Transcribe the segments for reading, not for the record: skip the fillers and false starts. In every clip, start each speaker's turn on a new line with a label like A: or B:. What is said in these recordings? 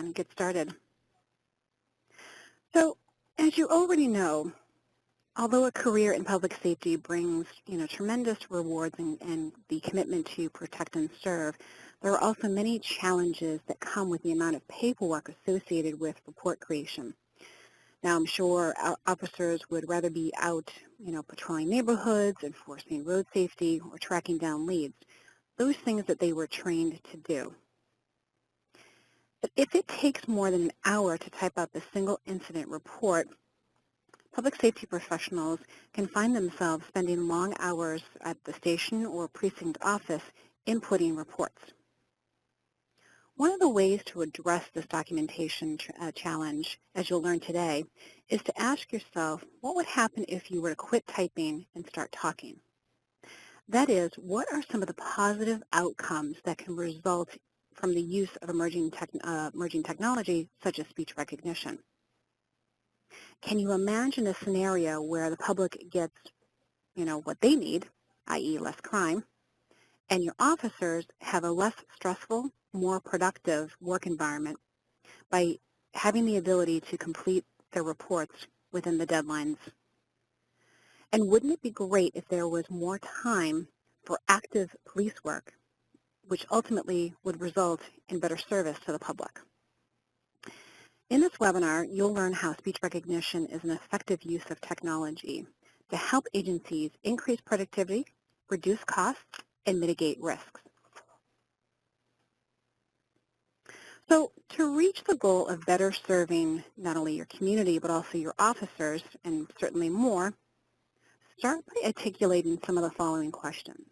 A: and get started. So, as you already know, although a career in public safety brings, tremendous rewards and the commitment to protect and serve, there are also many challenges that come with the amount of paperwork associated with report creation. Now, I'm sure our officers would rather be out, patrolling neighborhoods, enforcing road safety, or tracking down leads, those things that they were trained to do. But if it takes more than an hour to type up a single incident report, public safety professionals can find themselves spending long hours at the station or precinct office inputting reports. One of the ways to address this documentation challenge, as you'll learn today, is to ask yourself, what would happen if you were to quit typing and start talking? That is, what are some of the positive outcomes that can result from the use of emerging technology such as speech recognition? Can you imagine a scenario where the public gets, what they need, i.e. less crime, and your officers have a less stressful, more productive work environment by having the ability to complete their reports within the deadlines? And wouldn't it be great if there was more time for active police work, which ultimately would result in better service to the public? In this webinar, you'll learn how speech recognition is an effective use of technology to help agencies increase productivity, reduce costs, and mitigate risks. So to reach the goal of better serving not only your community but also your officers, and certainly more, start by articulating some of the following questions.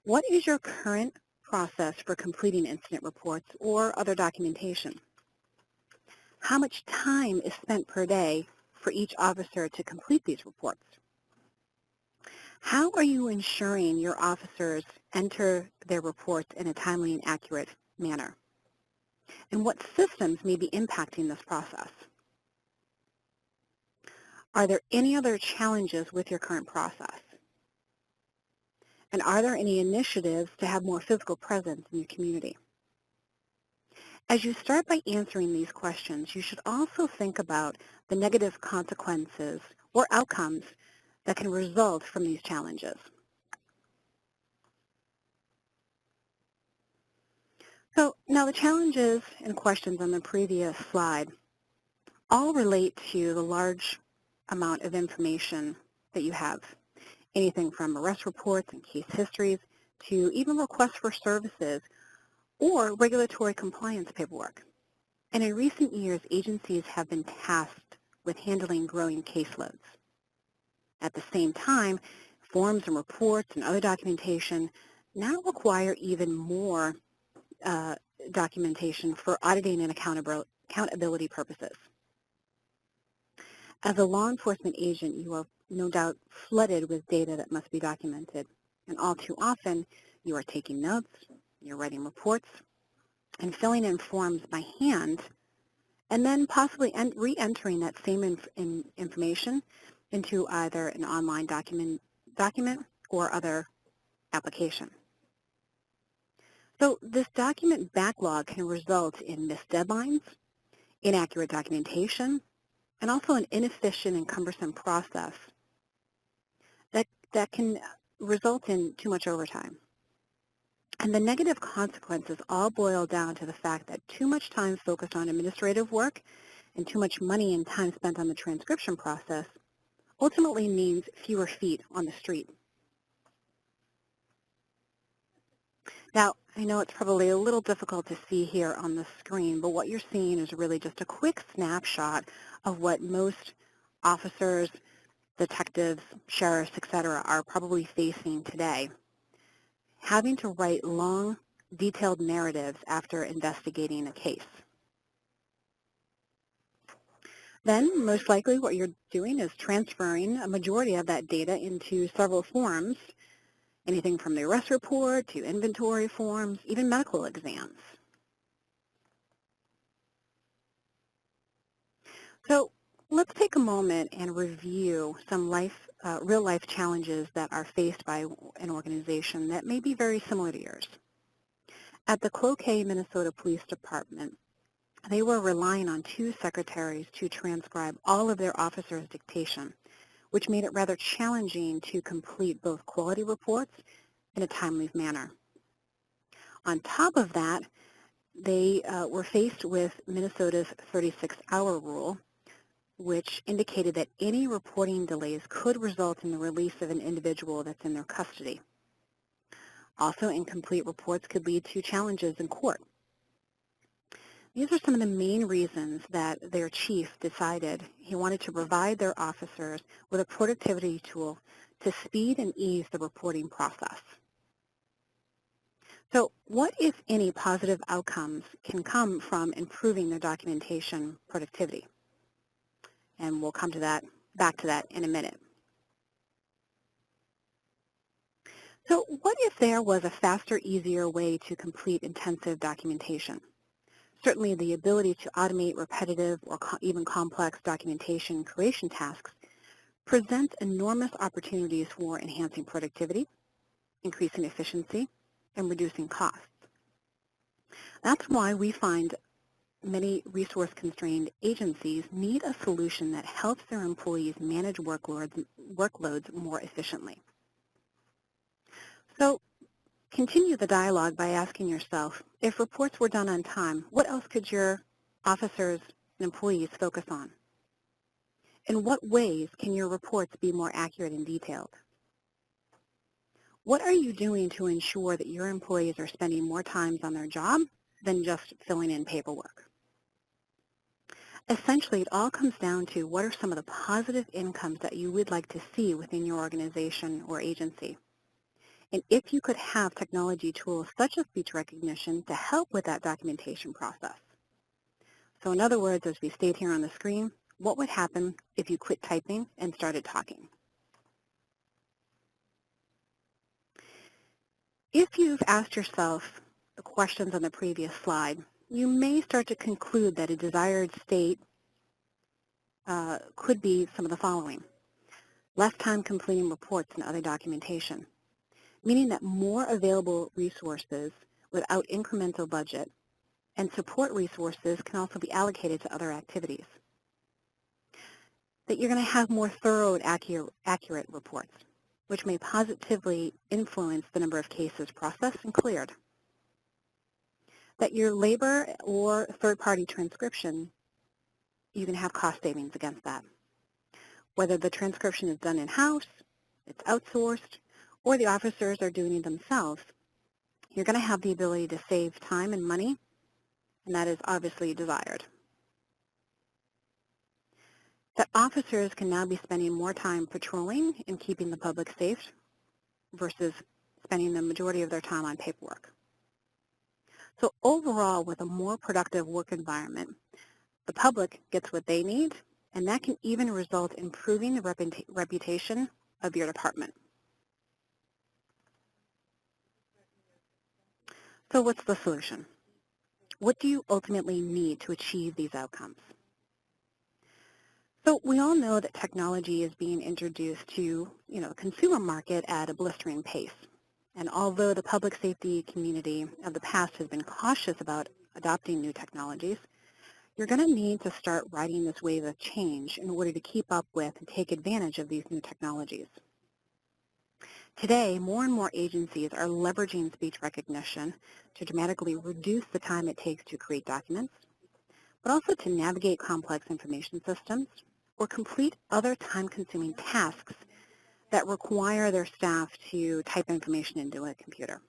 A: What is your current process for completing incident reports or other documentation? How much time is spent per day for each officer to complete these reports? How are you ensuring your officers enter their reports in a timely and accurate manner? And what systems may be impacting this process? Are there any other challenges with your current process? And are there any initiatives to have more physical presence in your community? As you start by answering these questions, you should also think about the negative consequences or outcomes that can result from these challenges. So now the challenges and questions on the previous slide all relate to the large amount of information that you have. Anything from arrest reports and case histories to even requests for services or regulatory compliance paperwork. And in recent years, agencies have been tasked with handling growing caseloads. At the same time, forms and reports and other documentation now require even more documentation for auditing and accountability purposes. As a law enforcement agent, you are no doubt flooded with data that must be documented. And all too often, you are taking notes, you're writing reports, and filling in forms by hand, and then possibly re-entering that same information into either an online document or other application. So this document backlog can result in missed deadlines, inaccurate documentation, and also an inefficient and cumbersome process that can result in too much overtime. And the negative consequences all boil down to the fact that too much time focused on administrative work and too much money and time spent on the transcription process ultimately means fewer feet on the street. Now, I know it's probably a little difficult to see here on the screen, but what you're seeing is really just a quick snapshot of what most officers, detectives, sheriffs, etc. are probably facing today. Having to write long, detailed narratives after investigating a case. Then, most likely, what you're doing is transferring a majority of that data into several forms, anything from the arrest report to inventory forms, even medical exams. So let's take a moment and review some real-life challenges that are faced by an organization that may be very similar to yours. At the Cloquet, Minnesota Police Department, they were relying on 2 secretaries to transcribe all of their officers' dictation, which made it rather challenging to complete both quality reports in a timely manner. On top of that, they were faced with Minnesota's 36-hour rule, which indicated that any reporting delays could result in the release of an individual that's in their custody. Also, incomplete reports could lead to challenges in court. These are some of the main reasons that their chief decided he wanted to provide their officers with a productivity tool to speed and ease the reporting process. So what, if any, positive outcomes can come from improving their documentation productivity? And we'll come to that, back to that in a minute. So what if there was a faster, easier way to complete intensive documentation? Certainly the ability to automate repetitive or even complex documentation creation tasks presents enormous opportunities for enhancing productivity, increasing efficiency, and reducing costs. That's why we find many resource-constrained agencies need a solution that helps their employees manage workloads more efficiently. So continue the dialogue by asking yourself, if reports were done on time, what else could your officers and employees focus on? In what ways can your reports be more accurate and detailed? What are you doing to ensure that your employees are spending more time on their job than just filling in paperwork? Essentially, it all comes down to what are some of the positive incomes that you would like to see within your organization or agency. And if you could have technology tools such as speech recognition to help with that documentation process. So in other words, as we state here on the screen, what would happen if you quit typing and started talking? If you've asked yourself the questions on the previous slide, you may start to conclude that a desired state could be some of the following. Less time completing reports and other documentation, meaning that more available resources without incremental budget and support resources can also be allocated to other activities. That you're going to have more thorough and accurate reports, which may positively influence the number of cases processed and cleared. That your labor or third-party transcription, you can have cost savings against that. Whether the transcription is done in-house, it's outsourced, or the officers are doing it themselves, you're going to have the ability to save time and money, and that is obviously desired. That officers can now be spending more time patrolling and keeping the public safe versus spending the majority of their time on paperwork. So overall, with a more productive work environment, the public gets what they need, and that can even result in improving the reputation of your department. So what's the solution? What do you ultimately need to achieve these outcomes? So we all know that technology is being introduced to, the consumer market at a blistering pace. And although the public safety community of the past has been cautious about adopting new technologies, you're going to need to start riding this wave of change in order to keep up with and take advantage of these new technologies. Today, more and more agencies are leveraging speech recognition to dramatically reduce the time it takes to create documents, but also to navigate complex information systems or complete other time-consuming tasks that require their staff to type information into a computer.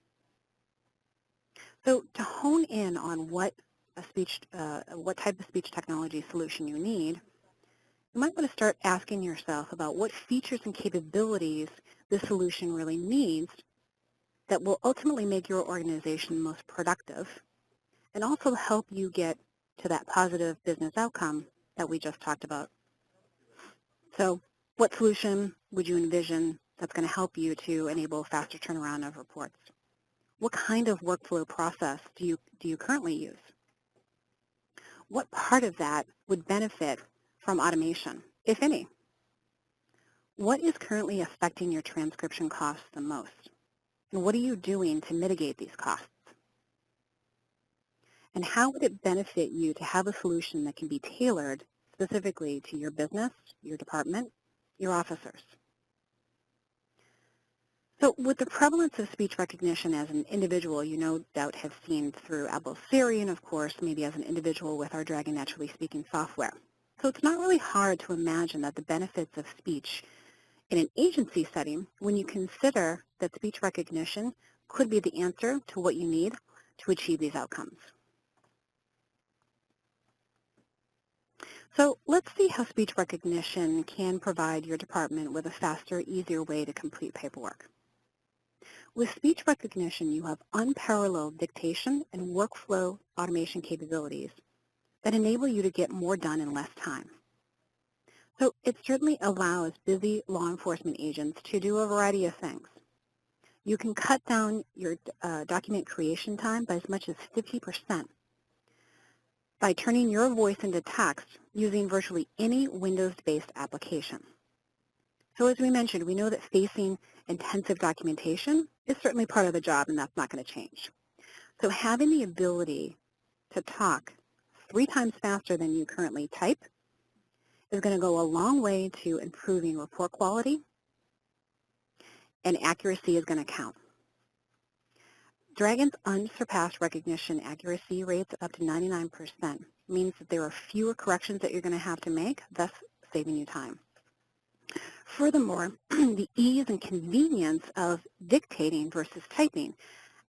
A: So to hone in on what type of speech technology solution you need, you might want to start asking yourself about what features and capabilities this solution really needs that will ultimately make your organization most productive and also help you get to that positive business outcome that we just talked about. So what solution would you envision that's going to help you to enable faster turnaround of reports? What kind of workflow process do you currently use? What part of that would benefit from automation, if any? What is currently affecting your transcription costs the most? And what are you doing to mitigate these costs? And how would it benefit you to have a solution that can be tailored specifically to your business, your department, your officers? So with the prevalence of speech recognition as an individual, you no doubt have seen through Apple's Siri, and of course, maybe as an individual with our Dragon Naturally Speaking software. So it's not really hard to imagine that the benefits of speech in an agency setting, when you consider that speech recognition could be the answer to what you need to achieve these outcomes. So let's see how speech recognition can provide your department with a faster, easier way to complete paperwork. With speech recognition, you have unparalleled dictation and workflow automation capabilities that enable you to get more done in less time. So it certainly allows busy law enforcement agents to do a variety of things. You can cut down your document creation time by as much as 50% by turning your voice into text using virtually any Windows-based application. So as we mentioned, we know that facing intensive documentation is certainly part of the job, and that's not going to change. So having the ability to talk 3 times faster than you currently type is going to go a long way to improving report quality, and accuracy is going to count. Dragon's unsurpassed recognition accuracy rates up to 99% means that there are fewer corrections that you're going to have to make, thus saving you time. Furthermore, the ease and convenience of dictating versus typing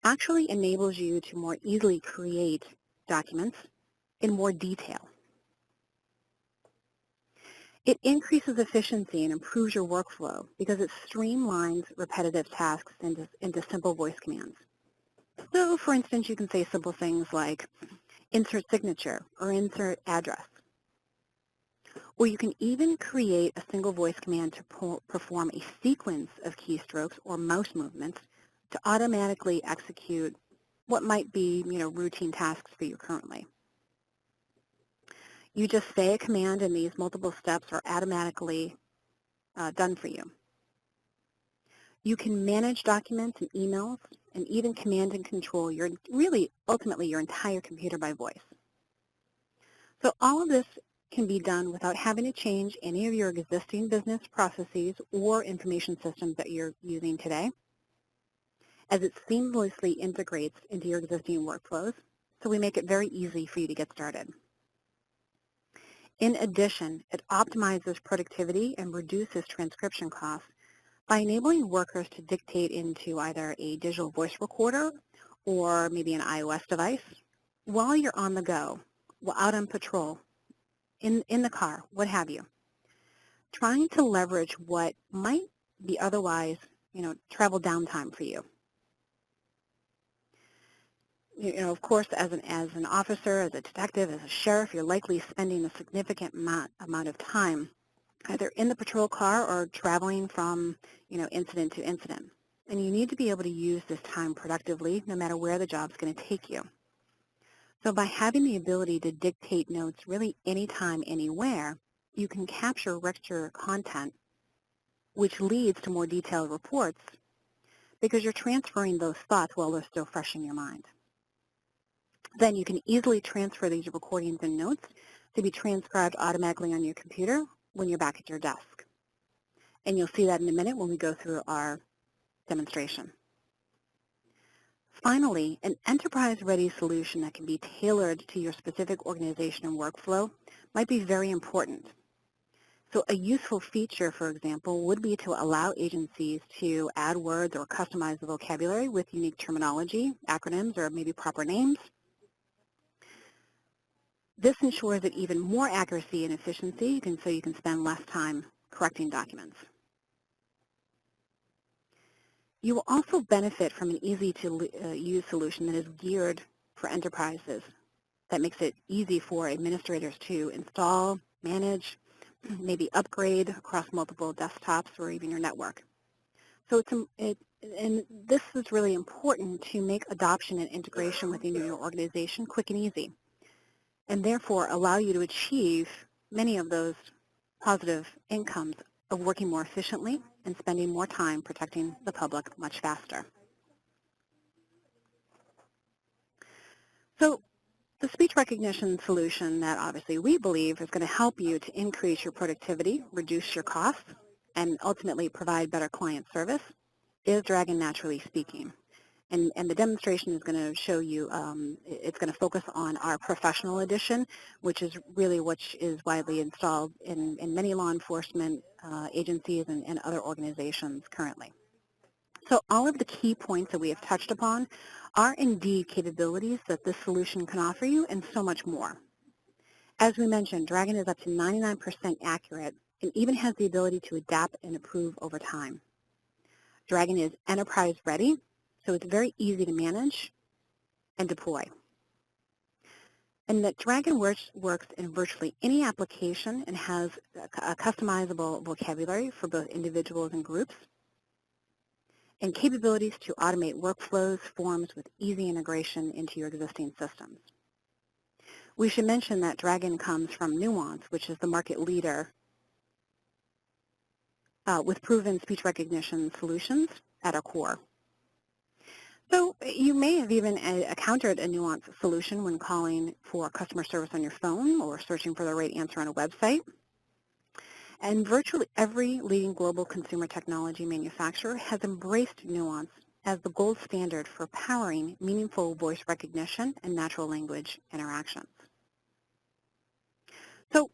A: actually enables you to more easily create documents in more detail. It increases efficiency and improves your workflow because it streamlines repetitive tasks into simple voice commands. So, for instance, you can say simple things like insert signature or insert address. Or you can even create a single voice command to perform a sequence of keystrokes or mouse movements to automatically execute what might be, routine tasks for you currently. You just say a command and these multiple steps are automatically done for you. You can manage documents and emails and even command and control ultimately your entire computer by voice. So all of this can be done without having to change any of your existing business processes or information systems that you're using today, as it seamlessly integrates into your existing workflows, so we make it very easy for you to get started. In addition, it optimizes productivity and reduces transcription costs by enabling workers to dictate into either a digital voice recorder or maybe an iOS device while you're on the go, out on patrol, in the car, what have you, trying to leverage what might be otherwise, travel downtime for you. Of course, as an officer, as a detective, as a sheriff, you're likely spending a significant amount of time either in the patrol car or traveling from, incident to incident. And you need to be able to use this time productively no matter where the job's going to take you. So by having the ability to dictate notes really anytime, anywhere, you can capture richer content, which leads to more detailed reports because you're transferring those thoughts while they're still fresh in your mind. Then you can easily transfer these recordings and notes to be transcribed automatically on your computer when you're back at your desk. And you'll see that in a minute when we go through our demonstration. Finally, an enterprise-ready solution that can be tailored to your specific organization and workflow might be very important. So a useful feature, for example, would be to allow agencies to add words or customize the vocabulary with unique terminology, acronyms, or maybe proper names. This ensures that even more accuracy and efficiency, so you can spend less time correcting documents. You will also benefit from an easy-to-use solution that is geared for enterprises that makes it easy for administrators to install, manage, maybe upgrade across multiple desktops or even your network. So and this is really important to make adoption and integration within your organization quick and easy, and therefore allow you to achieve many of those positive incomes of working more efficiently and spending more time protecting the public much faster. So the speech recognition solution that obviously we believe is going to help you to increase your productivity, reduce your costs, and ultimately provide better client service is Dragon Naturally Speaking. And the demonstration is going to show you, it's going to focus on our professional edition, which is really what is widely installed in many law enforcement agencies and other organizations currently. So all of the key points that we have touched upon are indeed capabilities that this solution can offer you and so much more. As we mentioned, Dragon is up to 99% accurate and even has the ability to adapt and improve over time. Dragon is enterprise ready, so it's very easy to manage and deploy. And that Dragon works in virtually any application and has a customizable vocabulary for both individuals and groups, and capabilities to automate workflows, forms with easy integration into your existing systems. We should mention that Dragon comes from Nuance, which is the market leader with proven speech recognition solutions at our core. So you may have even encountered a Nuance solution when calling for customer service on your phone or searching for the right answer on a website. And virtually every leading global consumer technology manufacturer has embraced Nuance as the gold standard for powering meaningful voice recognition and natural language interactions. So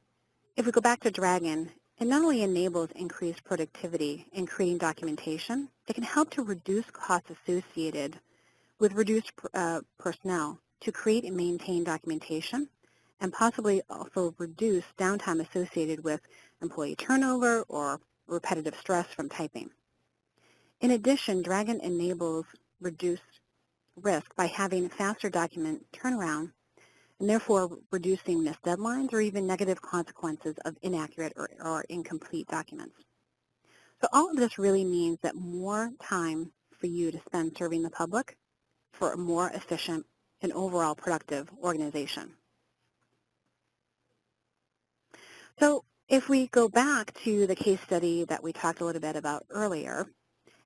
A: if we go back to Dragon, it not only enables increased productivity in creating documentation, it can help to reduce costs associated with reduced personnel to create and maintain documentation, and possibly also reduce downtime associated with employee turnover or repetitive stress from typing. In addition, Dragon enables reduced risk by having faster document turnaround and therefore reducing missed deadlines or even negative consequences of inaccurate or incomplete documents. So all of this really means that more time for you to spend serving the public for a more efficient and overall productive organization. So if we go back to the case study that we talked a little bit about earlier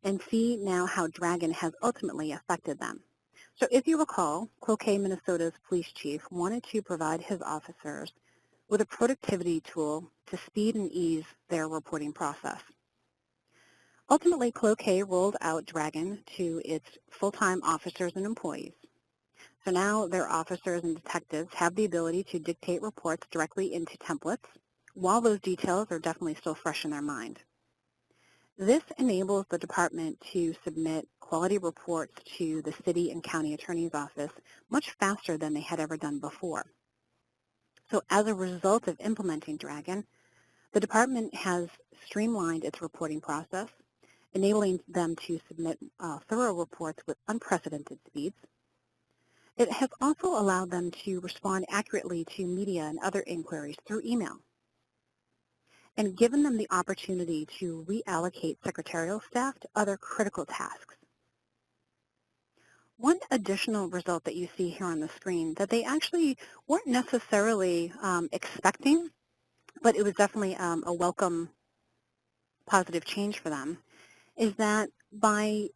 A: and see now how Dragon has ultimately affected them. So if you recall, Cloquet, Minnesota's police chief wanted to provide his officers with a productivity tool to speed and ease their reporting process. Ultimately, Cloquet rolled out Dragon to its full-time officers and employees. So now their officers and detectives have the ability to dictate reports directly into templates, while those details are definitely still fresh in their mind. This enables the department to submit quality reports to the city and county attorney's office much faster than they had ever done before. So as a result of implementing Dragon, the department has streamlined its reporting process, enabling them to submit thorough reports with unprecedented speeds. It has also allowed them to respond accurately to media and other inquiries through email, and given them the opportunity to reallocate secretarial staff to other critical tasks. One additional result that you see here on the screen that they actually weren't necessarily expecting, but it was definitely a welcome positive change for them, is that by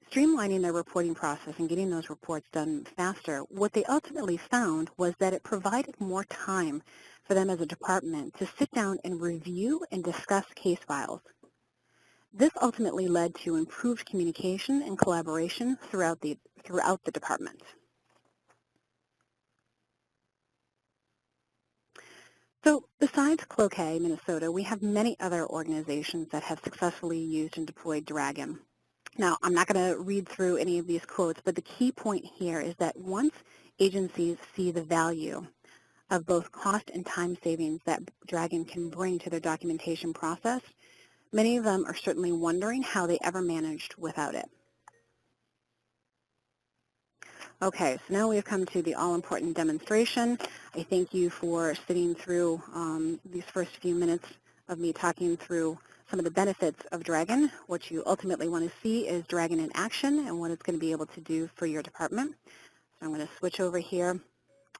A: streamlining their reporting process and getting those reports done faster, what they ultimately found was that it provided more time for them as a department to sit down and review and discuss case files. This ultimately led to improved communication and collaboration throughout the department. So besides Cloquet, Minnesota, we have many other organizations that have successfully used and deployed Dragon. Now, I'm not going to read through any of these quotes, but the key point here is that once agencies see the value of both cost and time savings that Dragon can bring to their documentation process, many of them are certainly wondering how they ever managed without it. Okay, so now we've come to the all-important demonstration. I thank you for sitting through these first few minutes of me talking through some of the benefits of Dragon. What you ultimately want to see is Dragon in action and what it's going to be able to do for your department. So I'm going to switch over here,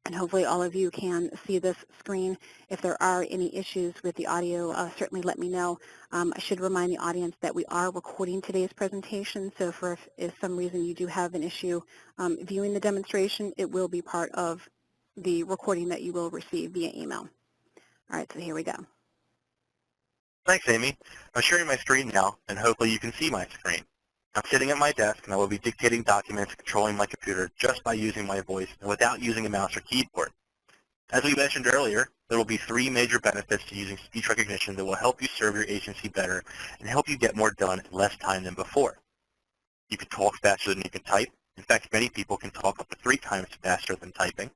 A: and hopefully all of you can see this screen. If there are any issues with the audio, certainly let me know. I should remind the audience that we are recording today's presentation, so if some reason you do have an issue viewing the demonstration, it will be part of the recording that you will receive via email. All right, so here we go.
B: Thanks, Amy. I'm sharing my screen now, and hopefully you can see my screen. I'm sitting at my desk, and I will be dictating documents and controlling my computer just by using my voice and without using a mouse or keyboard. As we mentioned earlier, there will be 3 major benefits to using speech recognition that will help you serve your agency better and help you get more done in less time than before. You can talk faster than you can type. In fact, many people can talk up to 3 times faster than typing.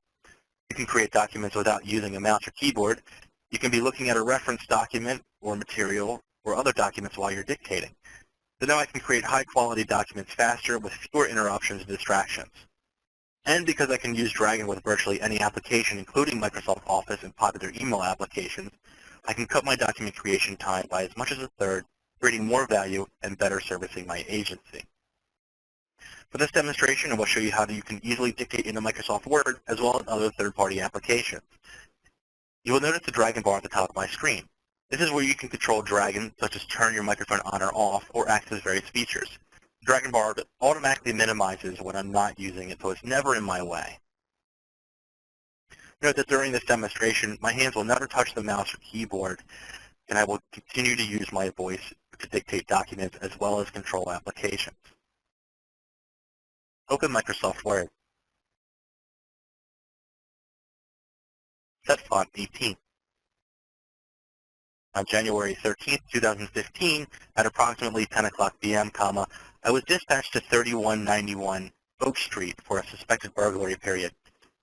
B: You can create documents without using a mouse or keyboard. You can be looking at a reference document or material or other documents while you're dictating. So now I can create high-quality documents faster with fewer interruptions and distractions. And because I can use Dragon with virtually any application, including Microsoft Office and popular email applications, I can cut my document creation time by as much as a third, creating more value and better servicing my agency. For this demonstration, I will show you how you can easily dictate into Microsoft Word as well as other third-party applications. You will notice the Dragon bar at the top of my screen. This is where you can control Dragon, such as turn your microphone on or off, or access various features. The Dragon bar automatically minimizes when I'm not using it, so it's never in my way. Note that during this demonstration, my hands will never touch the mouse or keyboard, and I will continue to use my voice to dictate documents as well as control applications. Open Microsoft Word. Set font 18. On January 13, 2015, at approximately 10 o'clock p.m., I was dispatched to 3191 Oak Street for a suspected burglary period.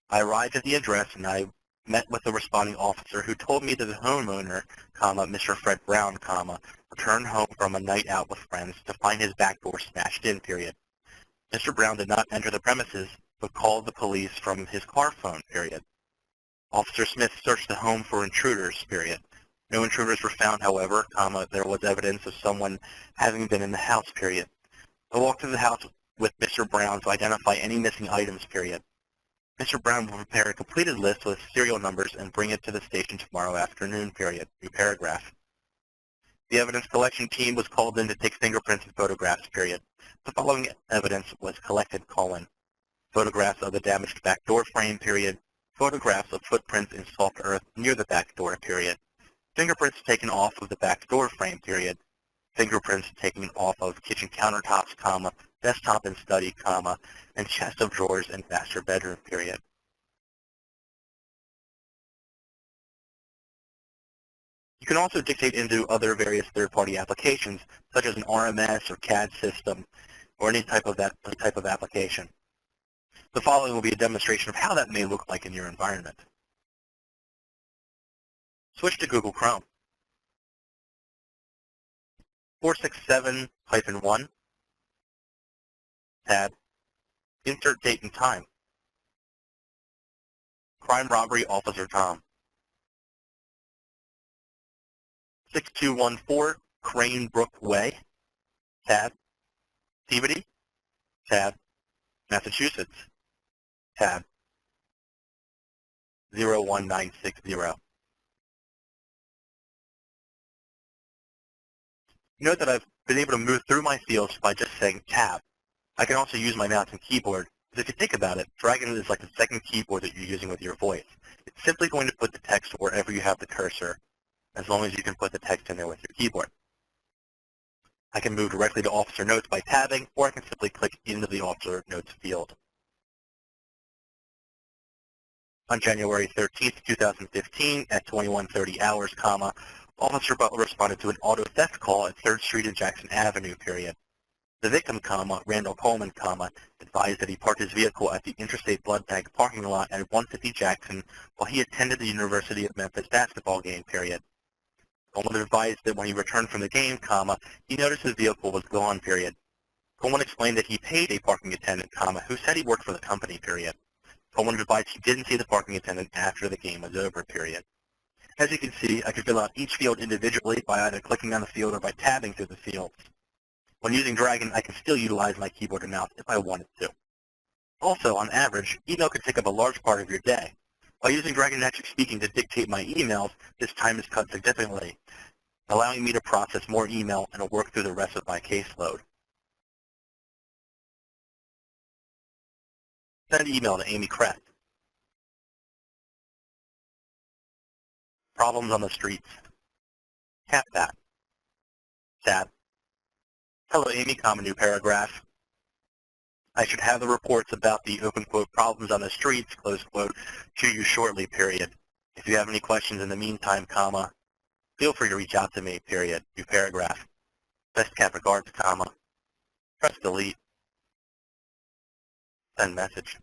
B: I arrived at the address and I met with the responding officer who told me that the homeowner, Mr. Fred Brown, returned home from a night out with friends to find his back door smashed in, period. Mr. Brown did not enter the premises, but called the police from his car phone, period. Officer Smith searched the home for intruders, period. No intruders were found, however, there was evidence of someone having been in the house, period. I walked to the house with Mr. Brown to identify any missing items, period. Mr. Brown will prepare a completed list with serial numbers and bring it to the station tomorrow afternoon, period. New paragraph. The evidence collection team was called in to take fingerprints and photographs, period. The following evidence was collected, photographs of the damaged back door frame, period. Photographs of footprints in soft earth near the back door, period. Fingerprints taken off of the back door frame, period. Fingerprints taken off of kitchen countertops, desktop and study, and chest of drawers and master bedroom, period. You can also dictate into other various third-party applications, such as an RMS or CAD system, or any type of application. The following will be a demonstration of how that may look like in your environment. Switch to Google Chrome. 467-1, tab, insert date and time. Crime Robbery Officer Tom. 6214 Crane Brook Way, tab, Peabody, tab, Massachusetts, tab, 01960. Note that I've been able to move through my fields by just saying tab. I can also use my mouse and keyboard, because if you think about it, Dragon is like the second keyboard that you're using with your voice. It's simply going to put the text wherever you have the cursor, as long as you can put the text in there with your keyboard. I can move directly to Officer Notes by tabbing, or I can simply click into the Officer Notes field. On January 13, 2015, at 21:30 hours, Officer Butler responded to an auto theft call at 3rd Street and Jackson Avenue, period. The victim, Randall Coleman, advised that he parked his vehicle at the Interstate Blood Bank parking lot at 150 Jackson while he attended the University of Memphis basketball game, period. Coleman advised that when he returned from the game, he noticed his vehicle was gone, period. Coleman explained that he paid a parking attendant, who said he worked for the company, period. Coleman advised he didn't see the parking attendant after the game was over, period. As you can see, I can fill out each field individually by either clicking on the field or by tabbing through the fields. When using Dragon, I can still utilize my keyboard and mouse if I wanted to. Also, on average, email can take up a large part of your day. By using Dragon Naturally Speaking to dictate my emails, this time is cut significantly, allowing me to process more email and work through the rest of my caseload. Send email to Amy Crest. Problems on the streets. Tap that. Tap. Hello, Amy, common new paragraph. I should have the reports about the open quote problems on the streets, close quote, to you shortly, period. If you have any questions in the meantime, comma, feel free to reach out to me, period. New paragraph. Best cap regards, comma. Press delete. Send message.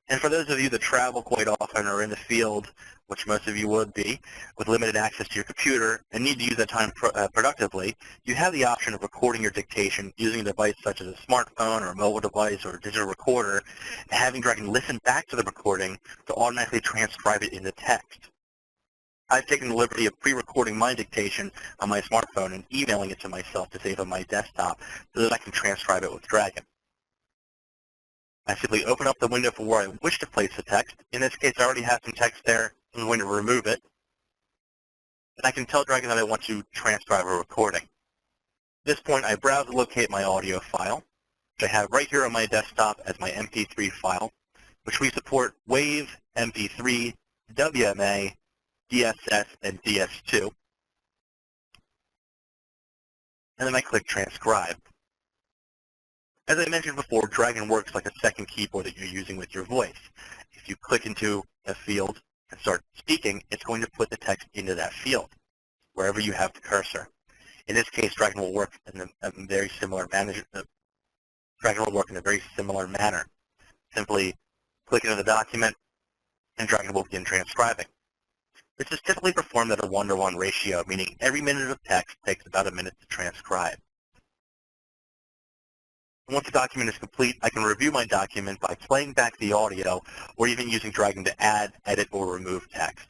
B: And for those of you that travel quite often or in the field, which most of you would be, with limited access to your computer and need to use that time productively, you have the option of recording your dictation using a device such as a smartphone or a mobile device or a digital recorder, and having Dragon listen back to the recording to automatically transcribe it into text. I've taken the liberty of pre-recording my dictation on my smartphone and emailing it to myself to save on my desktop so that I can transcribe it with Dragon. I simply open up the window for where I wish to place the text. In this case, I already have some text there. I'm going to remove it. And I can tell Dragon that I want to transcribe a recording. At this point, I browse and locate my audio file, which I have right here on my desktop as my MP3 file, which we support WAV, MP3, WMA, DSS, and DS2. And then I click Transcribe. As I mentioned before, Dragon works like a second keyboard that you're using with your voice. If you click into a field and start speaking, it's going to put the text into that field, wherever you have the cursor. In this case, Dragon will work in a very similar manner. Dragon will work in a very similar manner. Simply click into the document, and Dragon will begin transcribing. This is typically performed at a 1-to-1 ratio, meaning every minute of text takes about a minute to transcribe. Once the document is complete, I can review my document by playing back the audio or even using Dragon to add, edit, or remove text.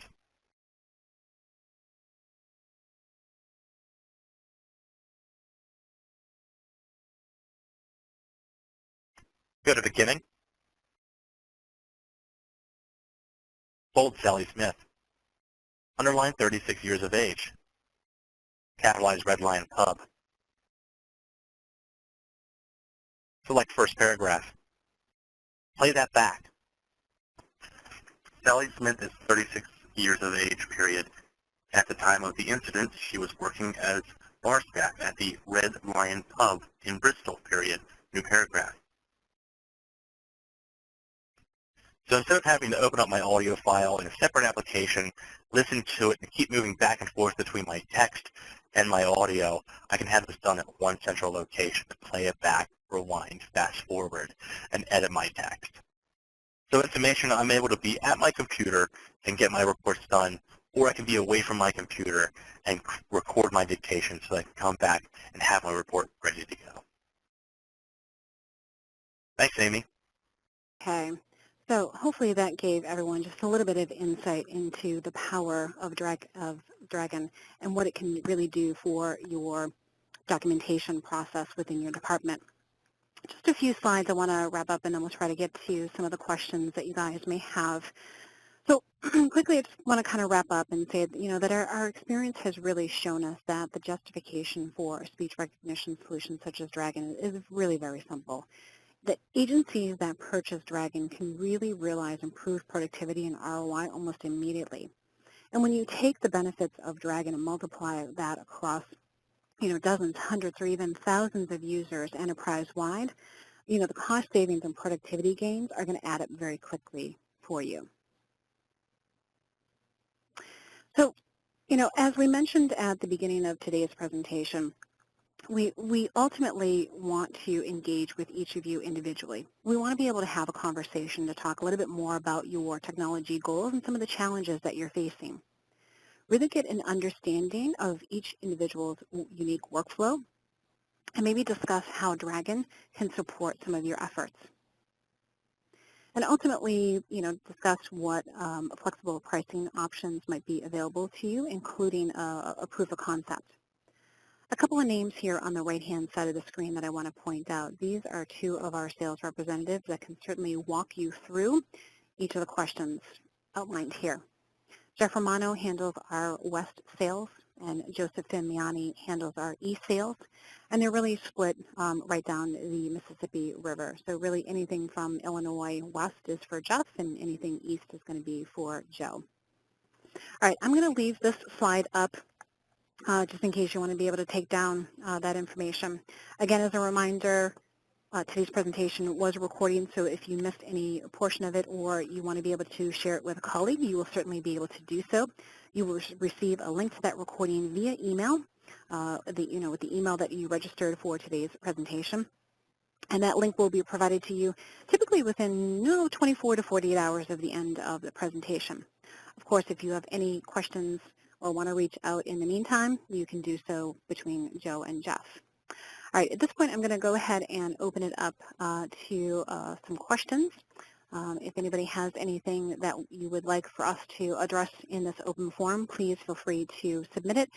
B: Go to beginning. Bold Sally Smith. Underline 36 years of age. Capitalize Red Lion Pub. Select first paragraph. Play that back. Sally Smith is 36 years of age, period. At the time of the incident, she was working as bar staff at the Red Lion Pub in Bristol, period. New paragraph. So instead of having to open up my audio file in a separate application, listen to it, and keep moving back and forth between my text and my audio, I can have this done at one central location to play it back, rewind, fast forward, and edit my text. So in summation, I'm able to be at my computer and get my reports done, or I can be away from my computer and record my dictation so I can come back and have my report ready to go. Thanks, Amy.
A: Okay. So hopefully that gave everyone just a little bit of insight into the power of Dragon and what it can really do for your documentation process within your department. Just a few slides I want to wrap up, and then we'll try to get to some of the questions that you guys may have. So quickly, I just want to kind of wrap up and say, that our experience has really shown us that the justification for speech recognition solutions such as Dragon is really very simple. The agencies that purchase Dragon can really realize improved productivity and ROI almost immediately. And when you take the benefits of Dragon and multiply that across, dozens, hundreds, or even thousands of users enterprise-wide, the cost savings and productivity gains are going to add up very quickly for you. So, as we mentioned at the beginning of today's presentation, we ultimately want to engage with each of you individually. We want to be able to have a conversation to talk a little bit more about your technology goals and some of the challenges that you're facing. Really get an understanding of each individual's unique workflow and maybe discuss how Dragon can support some of your efforts. And ultimately, discuss what flexible pricing options might be available to you, including a proof of concept. A couple of names here on the right-hand side of the screen that I want to point out. These are two of our sales representatives that can certainly walk you through each of the questions outlined here. Jeff Romano handles our West sales and Joseph Fimiani handles our e-sales. And they're really split right down the Mississippi River. So really anything from Illinois west is for Jeff, and anything east is going to be for Joe. All right, I'm going to leave this slide up just in case you want to be able to take down that information. Again, as a reminder, today's presentation was a recording, so if you missed any portion of it or you want to be able to share it with a colleague, you will certainly be able to do so. You will receive a link to that recording via email, with the email that you registered for today's presentation. And that link will be provided to you typically within 24 to 48 hours of the end of the presentation. Of course, if you have any questions or want to reach out in the meantime, you can do so between Joe and Jeff. All right, at this point, I'm going to go ahead and open it up to some questions. If anybody has anything that you would like for us to address in this open forum, please feel free to submit it.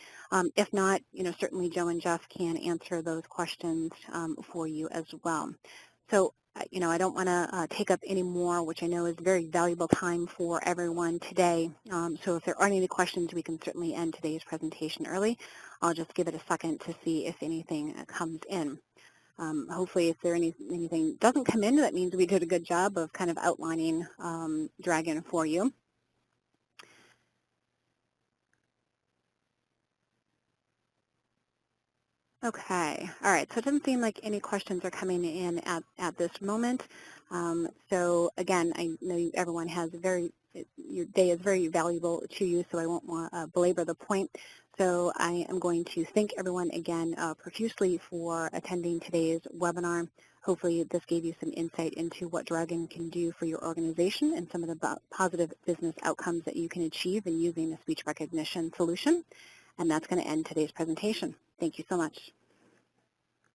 A: If not, certainly Joe and Jeff can answer those questions for you as well. So, I don't want to take up any more, which I know is very valuable time for everyone today. So if there aren't any questions, we can certainly end today's presentation early. I'll just give it a second to see if anything comes in. Hopefully, if anything doesn't come in, that means we did a good job of kind of outlining Dragon for you. Okay, all right, so it doesn't seem like any questions are coming in at this moment. So again, I know everyone has your day is very valuable to you, so I won't want to belabor the point. So I am going to thank everyone again profusely for attending today's webinar. Hopefully this gave you some insight into what Dragon can do for your organization and some of the positive business outcomes that you can achieve in using the speech recognition solution. And that's going to end today's presentation. Thank you so much.